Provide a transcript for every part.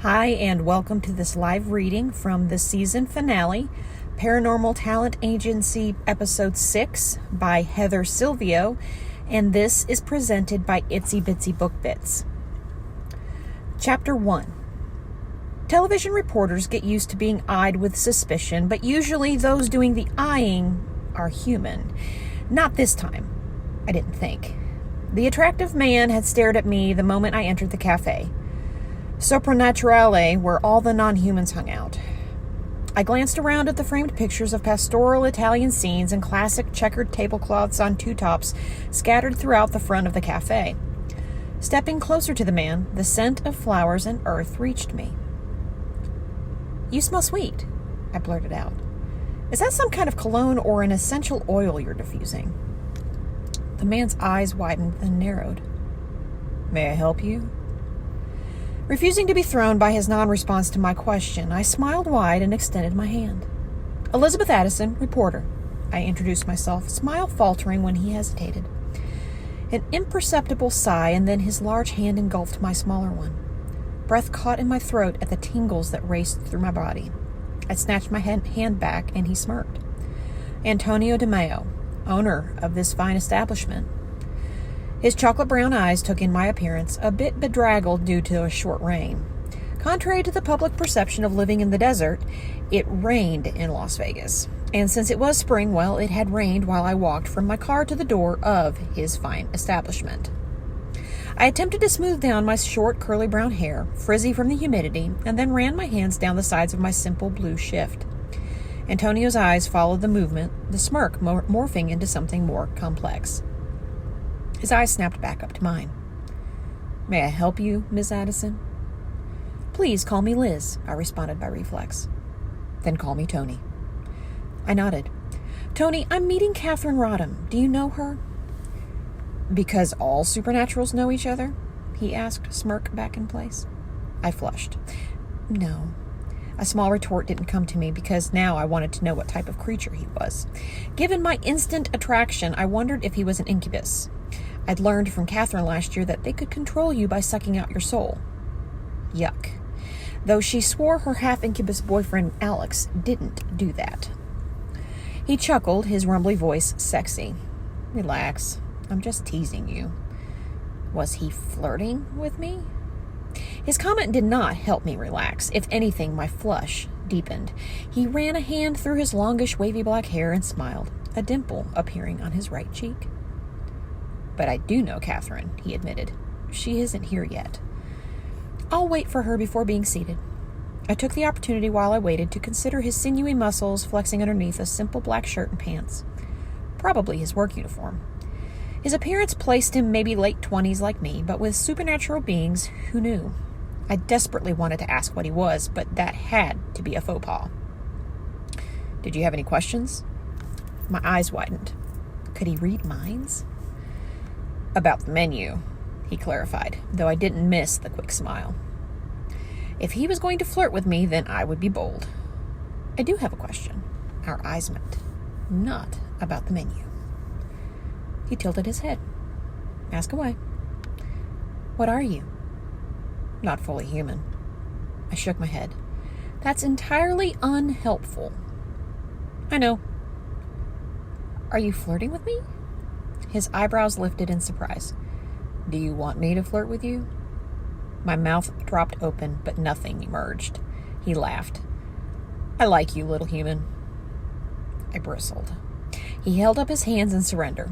Hi, and welcome to this live reading from the season finale, Paranormal Talent Agency Episode 6 by Heather Silvio, and this is presented by Itsy Bitsy Book Bits. Chapter 1. Television reporters get used to being eyed with suspicion, but usually those doing the eyeing are human. Not this time, I didn't think. The attractive man had stared at me the moment I entered the cafe. Sopranaturale, where all the non-humans hung out. I glanced around at the framed pictures of pastoral Italian scenes and classic checkered tablecloths on two tops scattered throughout the front of the cafe. Stepping closer to the man, the scent of flowers and earth reached me. "You smell sweet," I blurted out. "Is that some kind of cologne or an essential oil you're diffusing?" The man's eyes widened and narrowed. "May I help you?" Refusing to be thrown by his non-response to my question, I smiled wide and extended my hand. "Elizabeth Addison, reporter," I introduced myself, smile faltering when he hesitated. An imperceptible sigh, and then his large hand engulfed my smaller one. Breath caught in my throat at the tingles that raced through my body. I snatched my hand back, and he smirked. "Antonio DeMeo, owner of this fine establishment." His chocolate brown eyes took in my appearance, a bit bedraggled due to a short rain. Contrary to the public perception of living in the desert, it rained in Las Vegas. And since it was spring, well, it had rained while I walked from my car to the door of his fine establishment. I attempted to smooth down my short, curly brown hair, frizzy from the humidity, and then ran my hands down the sides of my simple blue shift. Antonio's eyes followed the movement, the smirk morphing into something more complex. His eyes snapped back up to mine. "May I help you, Miss Addison?" "Please call me Liz," I responded by reflex. "Then call me Tony." I nodded. "Tony, I'm meeting Catherine Rodham. Do you know her?" "Because all supernaturals know each other?" he asked, smirk back in place. I flushed. "No." A small retort didn't come to me because now I wanted to know what type of creature he was. Given my instant attraction, I wondered if he was an incubus. I'd learned from Catherine last year that they could control you by sucking out your soul. Yuck. Though she swore her half-incubus boyfriend, Alex, didn't do that. He chuckled, his rumbly voice sexy. "Relax. I'm just teasing you." Was he flirting with me? His comment did not help me relax. If anything, my flush deepened. He ran a hand through his longish, wavy black hair and smiled, a dimple appearing on his right cheek. "But I do know Catherine," he admitted. "She isn't here yet." "I'll wait for her before being seated." I took the opportunity while I waited to consider his sinewy muscles flexing underneath a simple black shirt and pants. Probably his work uniform. His appearance placed him maybe late 20s like me, but with supernatural beings, who knew? I desperately wanted to ask what he was, but that had to be a faux pas. "Did you have any questions?" My eyes widened. Could he read minds? "About the menu," he clarified, though I didn't miss the quick smile. If he was going to flirt with me, then I would be bold. "I do have a question." Our eyes met. "Not about the menu." He tilted his head. "Ask away." "What are you?" "Not fully human." I shook my head. "That's entirely unhelpful." "I know." "Are you flirting with me?" His eyebrows lifted in surprise. "Do you want me to flirt with you?" My mouth dropped open, but nothing emerged. He laughed. "I like you, little human." I bristled. He held up his hands in surrender.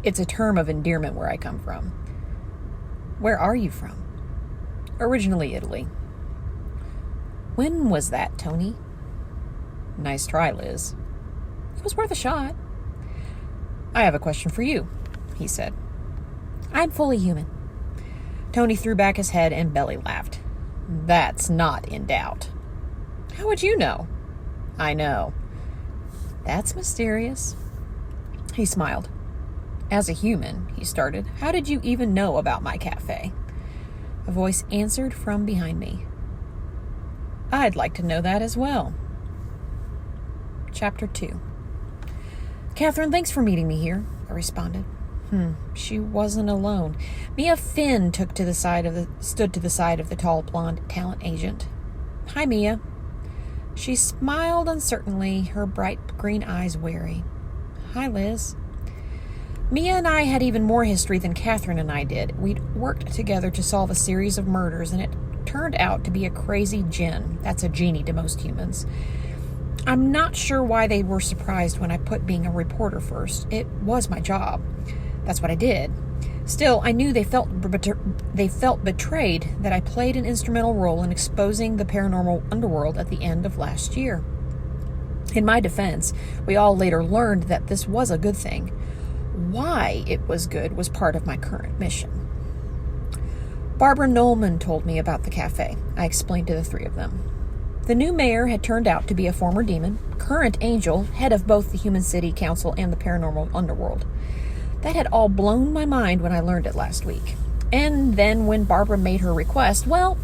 It's a term of endearment where I come from. "Where are you from?" "Originally Italy." "When was that, Tony?" "Nice try, Liz." "It was worth a shot." "I have a question for you," he said. "I'm fully human." Tony threw back his head and belly laughed. "That's not in doubt." "How would you know?" "I know." "That's mysterious." He smiled. "As a human," he started, "how did you even know about my cafe?" A voice answered from behind me. "I'd like to know that as well." Chapter 2. "Catherine, thanks for meeting me here," I responded. She wasn't alone. Mia Finn stood to the side of the tall, blonde talent agent. "Hi, Mia." She smiled uncertainly, her bright green eyes wary. "Hi, Liz." Mia and I had even more history than Catherine and I did. We'd worked together to solve a series of murders, and it turned out to be a crazy djinn. That's a genie to most humans. I'm not sure why they were surprised when I put being a reporter first. It was my job. That's what I did. Still, I knew they felt betrayed that I played an instrumental role in exposing the paranormal underworld at the end of last year. In my defense, we all later learned that this was a good thing. Why it was good was part of my current mission. Barbara Nolman told me about the cafe. I explained to the three of them. The new mayor had turned out to be a former demon, current angel, head of both the Human City Council and the paranormal underworld. That had all blown my mind when I learned it last week. And then when Barbara made her request, well,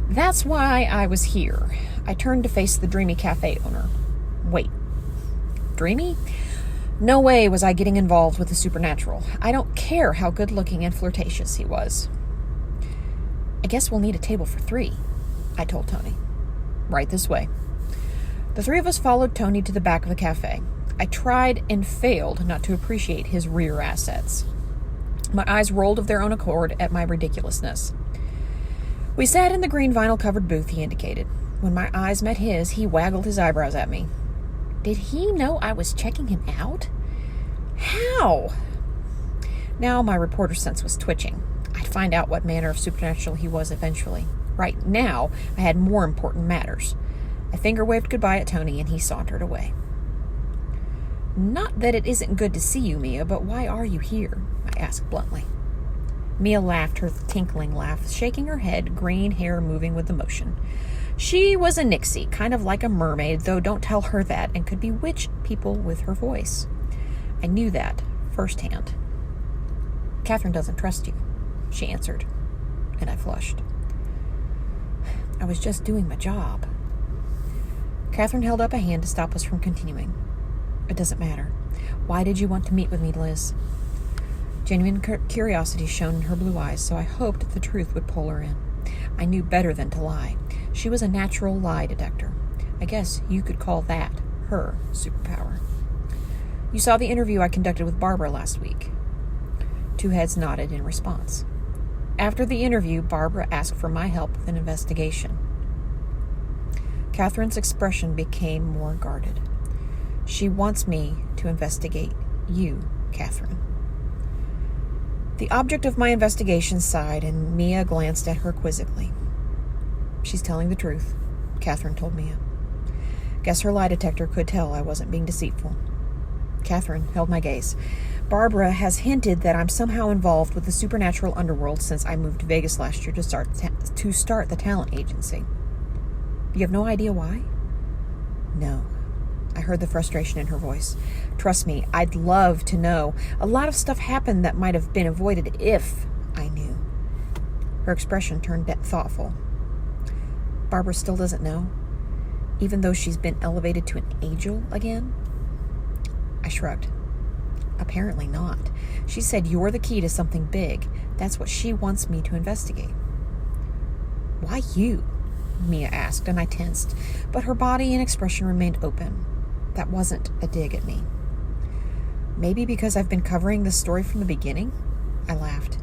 that's why I was here. I turned to face the dreamy cafe owner. Wait, dreamy? No way was I getting involved with the supernatural. I don't care how good-looking and flirtatious he was. "I guess we'll need a table for 3, I told Tony. "Right this way." The three of us followed Tony to the back of the cafe. I tried and failed not to appreciate his rear assets. My eyes rolled of their own accord at my ridiculousness. We sat in the green vinyl-covered booth he indicated. When my eyes met his, he waggled his eyebrows at me. Did he know I was checking him out? How? Now my reporter sense was twitching. I'd find out what manner of supernatural he was eventually. Right now, I had more important matters. I finger-waved goodbye at Tony, and he sauntered away. "Not that it isn't good to see you, Mia, but why are you here?" I asked bluntly. Mia laughed her tinkling laugh, shaking her head, green hair moving with the motion. She was a Nixie, kind of like a mermaid, though don't tell her that, and could bewitch people with her voice. I knew that firsthand. "Catherine doesn't trust you," she answered, and I flushed. I was just doing my job. Catherine held up a hand to stop us from continuing. "It doesn't matter. Why did you want to meet with me, Liz?" Genuine curiosity shone in her blue eyes, so I hoped the truth would pull her in. I knew better than to lie. She was a natural lie detector. I guess you could call that her superpower. "You saw the interview I conducted with Barbara last week." Two heads nodded in response. After the interview, Barbara asked for my help with an investigation. Catherine's expression became more guarded. "She wants me to investigate you, Catherine." The object of my investigation sighed, and Mia glanced at her quizzically. "She's telling the truth," Catherine told Mia. Guess her lie detector could tell I wasn't being deceitful. Catherine held my gaze. "Barbara has hinted that I'm somehow involved with the supernatural underworld since I moved to Vegas last year to start the talent agency." "You have no idea why?" "No." I heard the frustration in her voice. "Trust me, I'd love to know. A lot of stuff happened that might have been avoided if I knew." Her expression turned thoughtful. "Barbara still doesn't know, even though she's been elevated to an angel again?" I shrugged. "Apparently not. She said you're the key to something big. That's what she wants me to investigate." "Why you?" Mia asked, and I tensed, but her body and expression remained open. That wasn't a dig at me. "Maybe because I've been covering this story from the beginning?" I laughed.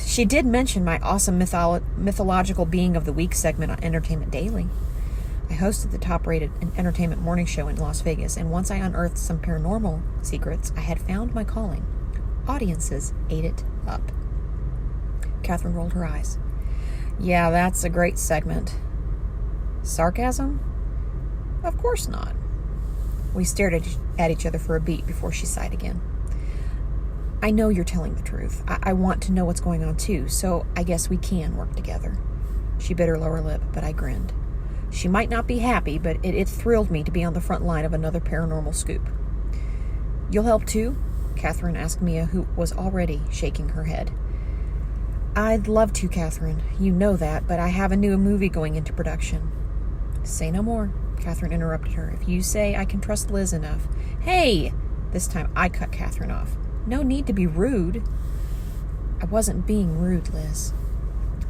"She did mention my awesome mythological being of the week segment on Entertainment Daily. I hosted the top-rated entertainment morning show in Las Vegas, and once I unearthed some paranormal secrets, I had found my calling. Audiences ate it up." Catherine rolled her eyes. "Yeah, that's a great segment." Sarcasm? Of course not. We stared at each other for a beat before she sighed again. "I know you're telling the truth. I want to know what's going on too, so I guess we can work together." She bit her lower lip, but I grinned. She might not be happy, but it thrilled me to be on the front line of another paranormal scoop. "You'll help too?" Catherine asked Mia, who was already shaking her head. "I'd love to, Catherine. You know that, but I have a new movie going into production." "Say no more," Catherine interrupted her. "If you say I can trust Liz enough." "Hey!" This time I cut Catherine off. No need to be rude. I wasn't being rude, Liz.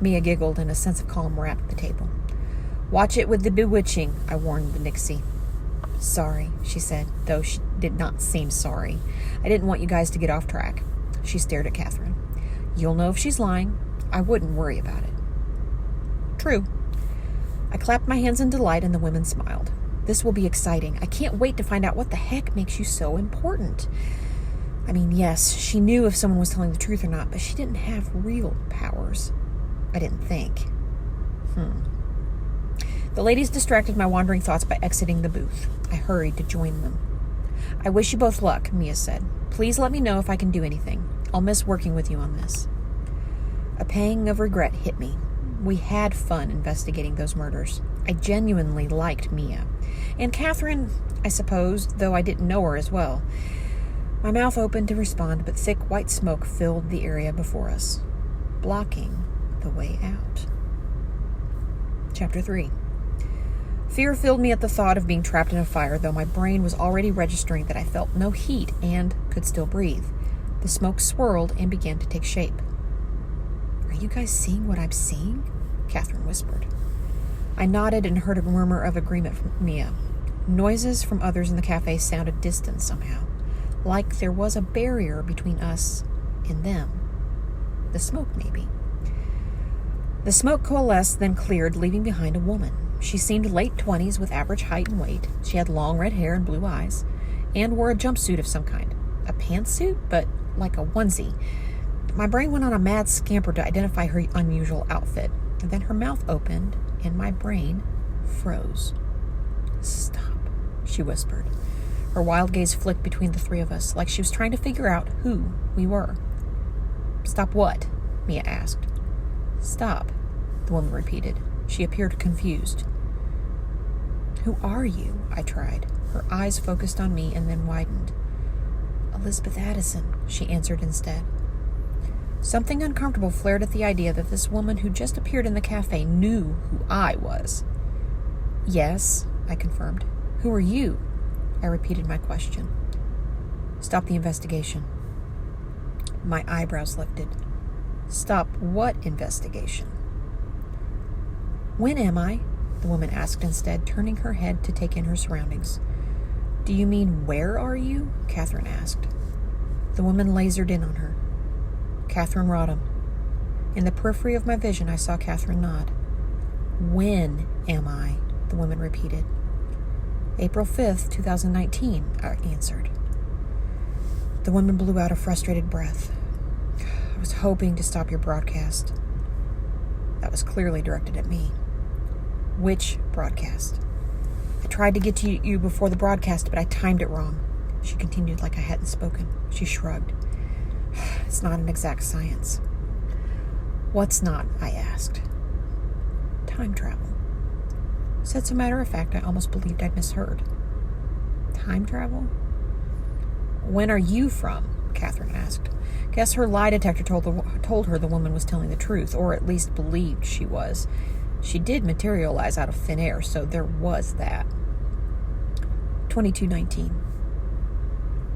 Mia giggled and a sense of calm wrapped the table. Watch it with the bewitching, I warned the Nixie. Sorry, she said, though she did not seem sorry. I didn't want you guys to get off track. She stared at Catherine. You'll know if she's lying. I wouldn't worry about it. True. I clapped my hands in delight and the women smiled. This will be exciting. I can't wait to find out what the heck makes you so important. I mean, yes, she knew if someone was telling the truth or not, but she didn't have real powers. I didn't think. The ladies distracted my wandering thoughts by exiting the booth. I hurried to join them. I wish you both luck, Mia said. Please let me know if I can do anything. I'll miss working with you on this. A pang of regret hit me. We had fun investigating those murders. I genuinely liked Mia. And Catherine, I suppose, though I didn't know her as well. My mouth opened to respond, but thick white smoke filled the area before us, blocking the way out. Chapter 3. Fear filled me at the thought of being trapped in a fire, though my brain was already registering that I felt no heat and could still breathe. The smoke swirled and began to take shape. Are you guys seeing what I'm seeing? Catherine whispered. I nodded and heard a murmur of agreement from Mia. Noises from others in the cafe sounded distant somehow, like there was a barrier between us and them. The smoke, maybe. The smoke coalesced, then cleared, leaving behind a woman. She seemed late 20s with average height and weight. She had long red hair and blue eyes, and wore a jumpsuit of some kind. A pantsuit, but like a onesie. My brain went on a mad scamper to identify her unusual outfit. And then her mouth opened, and my brain froze. Stop, she whispered. Her wild gaze flicked between the three of us, like she was trying to figure out who we were. Stop what? Mia asked. Stop, the woman repeated. She appeared confused. Who are you? I tried. Her eyes focused on me and then widened. Elizabeth Addison, she answered instead. Something uncomfortable flared at the idea that this woman who just appeared in the cafe knew who I was. Yes, I confirmed. Who are you? I repeated my question. Stop the investigation. My eyebrows lifted. Stop what investigation? When am I? The woman asked instead, turning her head to take in her surroundings. Do you mean where are you? Catherine asked. The woman lasered in on her. Catherine Rodham. In the periphery of my vision, I saw Catherine nod. When am I? The woman repeated. April 5th, 2019, I answered. The woman blew out a frustrated breath. I was hoping to stop your broadcast. That was clearly directed at me. Which broadcast? I tried to get to you before the broadcast, but I timed it wrong. She continued like I hadn't spoken. She shrugged. It's not an exact science. What's not? I asked. Time travel. Said so matter of fact, I almost believed I'd misheard. Time travel? When are you from? Catherine asked. Guess her lie detector told her the woman was telling the truth, or at least believed she was. She did materialize out of thin air, so there was that. 2219.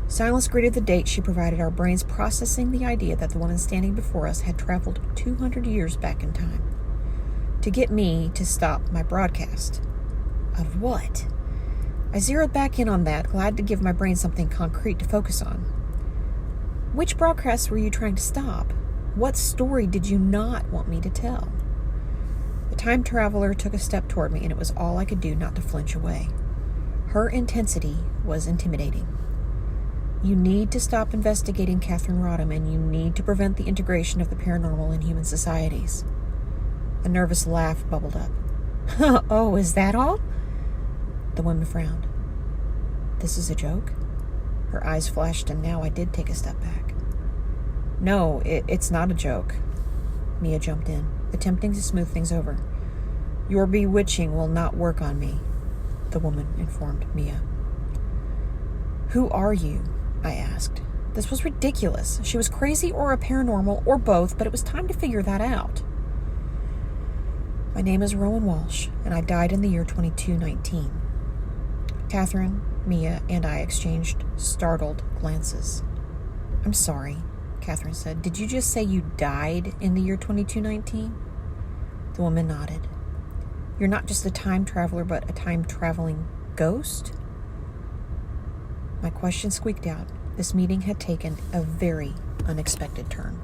Silence greeted the date she provided, our brains processing the idea that the woman standing before us had traveled 200 years back in time. To get me to stop my broadcast. Of what? I zeroed back in on that, glad to give my brain something concrete to focus on. Which broadcast were you trying to stop? What story did you not want me to tell? The time traveler took a step toward me, and it was all I could do not to flinch away. Her intensity was intimidating. You need to stop investigating Catherine Rodham, and you need to prevent the integration of the paranormal in human societies. A nervous laugh bubbled up. Oh, is that all? The woman frowned. This is a joke? Her eyes flashed, and now I did take a step back. No, it's not a joke. Mia jumped in, attempting to smooth things over. Your bewitching will not work on me, the woman informed Mia. Who are you? I asked. This was ridiculous. She was crazy or a paranormal or both, but it was time to figure that out. My name is Rowan Walsh, and I died in the year 2219. Catherine, Mia, and I exchanged startled glances. I'm sorry, Catherine said. Did you just say you died in the year 2219? The woman nodded. You're not just a time traveler, but a time-traveling ghost? My question squeaked out. This meeting had taken a very unexpected turn.